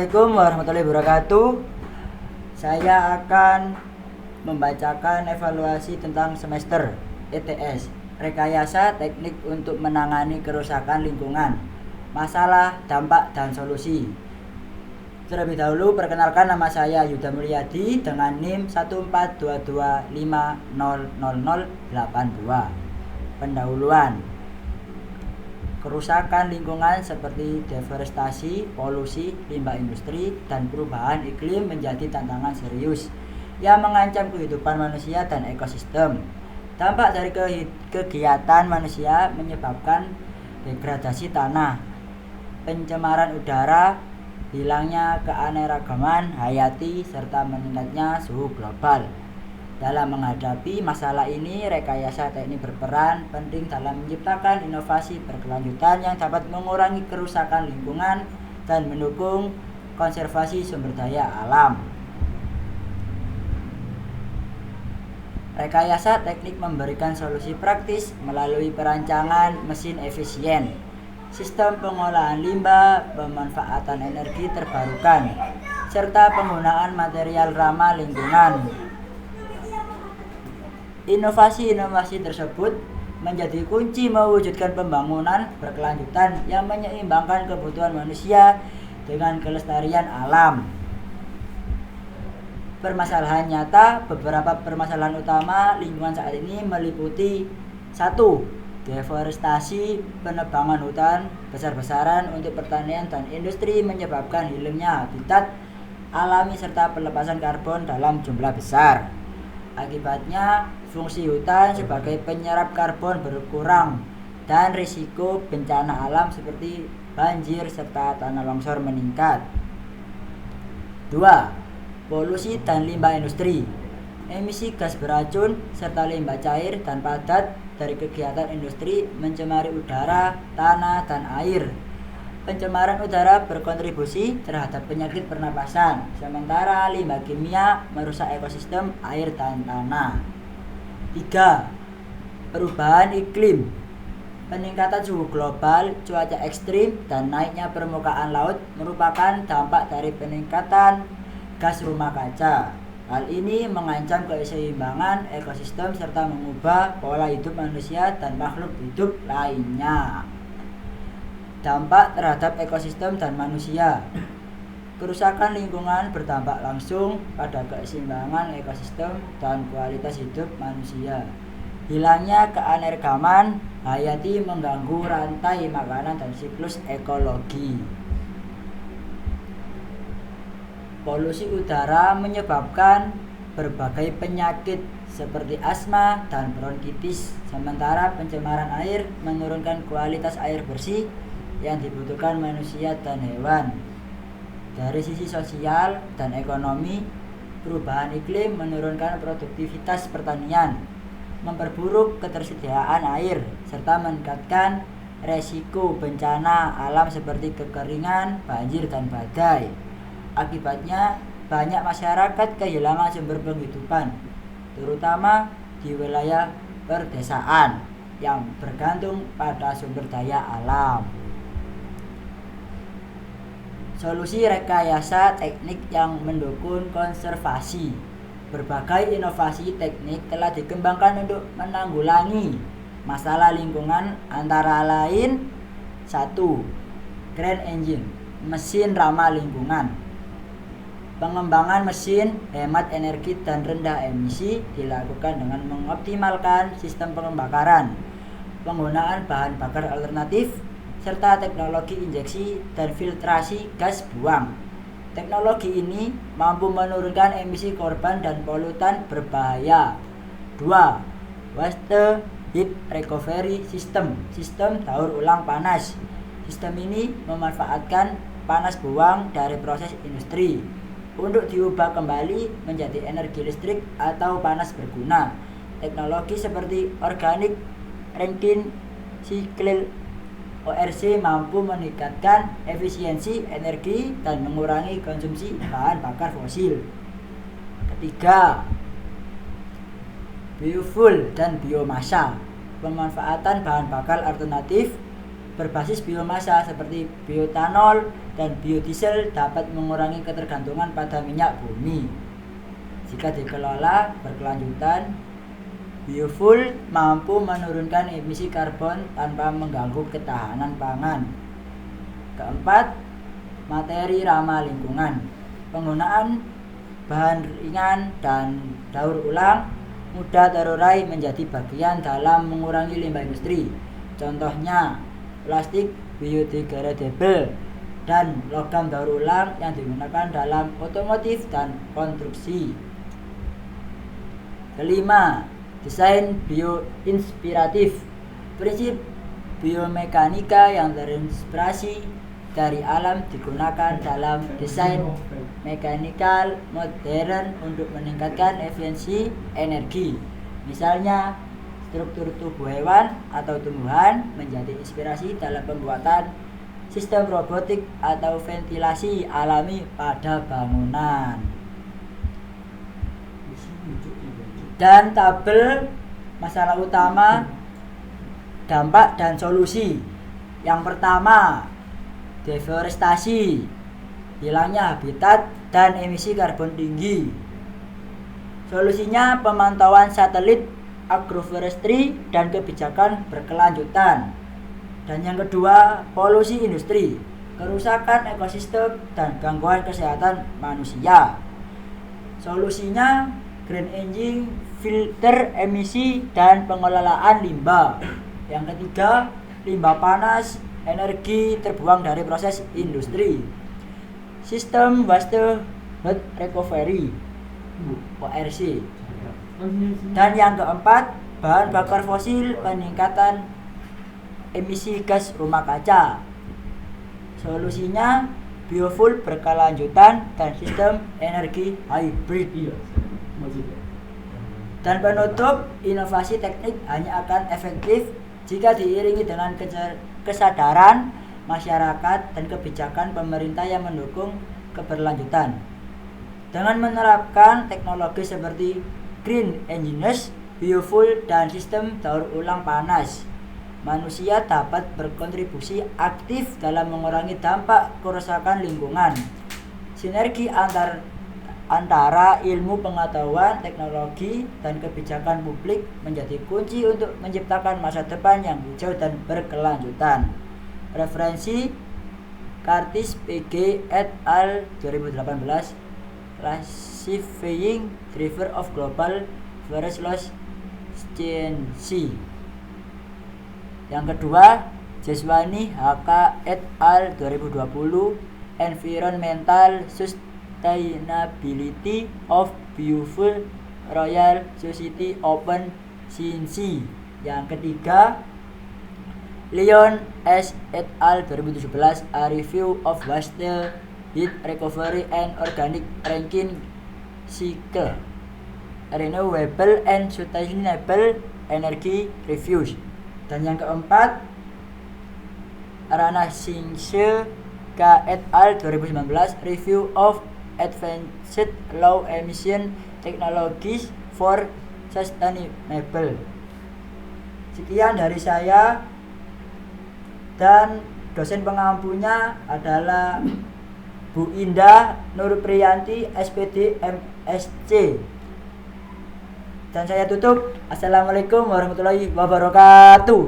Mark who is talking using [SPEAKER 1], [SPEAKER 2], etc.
[SPEAKER 1] Assalamualaikum warahmatullahi wabarakatuh. Saya akan membacakan evaluasi tentang semester ETS, rekayasa teknik untuk menangani kerusakan lingkungan, masalah, dampak, dan solusi. Terlebih dahulu perkenalkan, nama saya Yuda Mulyadi dengan NIM 14225000082. Pendahuluan. Kerusakan lingkungan seperti deforestasi, polusi, limbah industri, dan perubahan iklim menjadi tantangan serius yang mengancam kehidupan manusia dan ekosistem. Dampak dari kegiatan manusia menyebabkan degradasi tanah, pencemaran udara, hilangnya keanekaragaman hayati, serta meningkatnya suhu global. Dalam menghadapi masalah ini, rekayasa teknik berperan penting dalam menciptakan inovasi berkelanjutan yang dapat mengurangi kerusakan lingkungan dan mendukung konservasi sumber daya alam. Rekayasa teknik memberikan solusi praktis melalui perancangan mesin efisien, sistem pengolahan limbah, pemanfaatan energi terbarukan, serta penggunaan material ramah lingkungan. Inovasi-inovasi tersebut menjadi kunci mewujudkan pembangunan berkelanjutan yang menyeimbangkan kebutuhan manusia dengan kelestarian alam. Permasalahan nyata. Beberapa permasalahan utama lingkungan saat ini meliputi 1. Deforestasi, penebangan hutan besar-besaran untuk pertanian dan industri menyebabkan hilangnya habitat alami serta pelepasan karbon dalam jumlah besar. Akibatnya, fungsi hutan sebagai penyerap karbon berkurang dan risiko bencana alam seperti banjir serta tanah longsor meningkat. 2. Polusi dan limbah industri. Emisi gas beracun serta limbah cair dan padat dari kegiatan industri mencemari udara, tanah, dan air. Pencemaran udara berkontribusi terhadap penyakit pernapasan, sementara limbah kimia merusak ekosistem air dan tanah. 3. Perubahan iklim. Peningkatan suhu global, cuaca ekstrim, dan naiknya permukaan laut merupakan dampak dari peningkatan gas rumah kaca. Hal ini mengancam keseimbangan ekosistem serta mengubah pola hidup manusia dan makhluk hidup lainnya. Dampak terhadap ekosistem dan manusia. Kerusakan lingkungan berdampak langsung pada keseimbangan ekosistem dan kualitas hidup manusia. Hilangnya keanekaragaman hayati mengganggu rantai makanan dan siklus ekologi. Polusi udara menyebabkan berbagai penyakit seperti asma dan bronkitis, sementara pencemaran air menurunkan kualitas air bersih yang dibutuhkan manusia dan hewan. Dari sisi sosial dan ekonomi, perubahan iklim menurunkan produktivitas pertanian, memperburuk ketersediaan air, serta meningkatkan resiko bencana alam seperti kekeringan, banjir, dan badai. Akibatnya, banyak masyarakat kehilangan sumber penghidupan, terutama di wilayah perdesaan yang bergantung pada sumber daya alam. Solusi rekayasa teknik yang mendukung konservasi. Berbagai inovasi teknik telah dikembangkan untuk menanggulangi masalah lingkungan, antara lain 1. Green Engine, mesin ramah lingkungan. Pengembangan mesin hemat energi dan rendah emisi dilakukan dengan mengoptimalkan sistem pembakaran, penggunaan bahan bakar alternatif, serta teknologi injeksi dan filtrasi gas buang. Teknologi ini mampu menurunkan emisi korban dan polutan berbahaya. 2. Waste Heat Recovery System, sistem daur ulang panas. Sistem ini memanfaatkan panas buang dari proses industri untuk diubah kembali menjadi energi listrik atau panas berguna. Teknologi seperti Organic Rankine Cycle ORC mampu meningkatkan efisiensi energi dan mengurangi konsumsi bahan bakar fosil. Ketiga, biofuel dan biomasa. Pemanfaatan bahan bakar alternatif berbasis biomasa seperti bioetanol dan biodiesel dapat mengurangi ketergantungan pada minyak bumi. Jika dikelola berkelanjutan, biofuel mampu menurunkan emisi karbon tanpa mengganggu ketahanan pangan. Keempat, materi ramah lingkungan. Penggunaan bahan ringan dan daur ulang mudah terurai menjadi bagian dalam mengurangi limbah industri. Contohnya, plastik biodegradable dan logam daur ulang yang digunakan dalam otomotif dan konstruksi. Kelima, desain bioinspiratif. Prinsip biomekanika yang terinspirasi dari alam digunakan dalam desain mekanikal modern untuk meningkatkan efisiensi energi. Misalnya, struktur tubuh hewan atau tumbuhan menjadi inspirasi dalam pembuatan sistem robotik atau ventilasi alami pada bangunan. Dan tabel masalah utama, dampak dan solusi. Yang pertama, deforestasi, hilangnya habitat dan emisi karbon tinggi. Solusinya pemantauan satelit, agroforestry dan kebijakan berkelanjutan. Dan yang kedua, polusi industri, kerusakan ekosistem dan gangguan kesehatan manusia. Solusinya green engine, filter emisi dan pengelolaan limbah. Yang ketiga, limbah panas, energi terbuang dari proses industri. Sistem waste heat recovery (WRC). Dan yang keempat, bahan bakar fosil, peningkatan emisi gas rumah kaca. Solusinya biofuel berkelanjutan dan sistem energi hybrid. Dan penutup, inovasi teknik hanya akan efektif jika diiringi dengan kesadaran masyarakat dan kebijakan pemerintah yang mendukung keberlanjutan. Dengan menerapkan teknologi seperti green engines, biofuel dan sistem daur ulang panas, manusia dapat berkontribusi aktif dalam mengurangi dampak kerusakan lingkungan. Sinergi antara ilmu pengetahuan, teknologi, dan kebijakan publik menjadi kunci untuk menciptakan masa depan yang hijau dan berkelanjutan. Referensi Curtis PG et al. 2018, Classifying Driver of Global Forest Loss Science. Yang kedua, Jeswani HK et al. 2020, Environmental Sustainability of Biofuel, Royal Society Open Science. Yang ketiga, Leon S. et al. 2017, A Review of Waste Heat Recovery and Organic Ranking Cycle, Renewable and Sustainable Energy Reviews. Dan yang keempat, Rana Singse K. et al. 2019, Review of Advanced Low Emission Technologies for Sustainable. Sekian dari saya, dan dosen pengampunya adalah Bu Indah Nurpriyanti SPD MSc. Dan saya tutup. Assalamualaikum warahmatullahi wabarakatuh.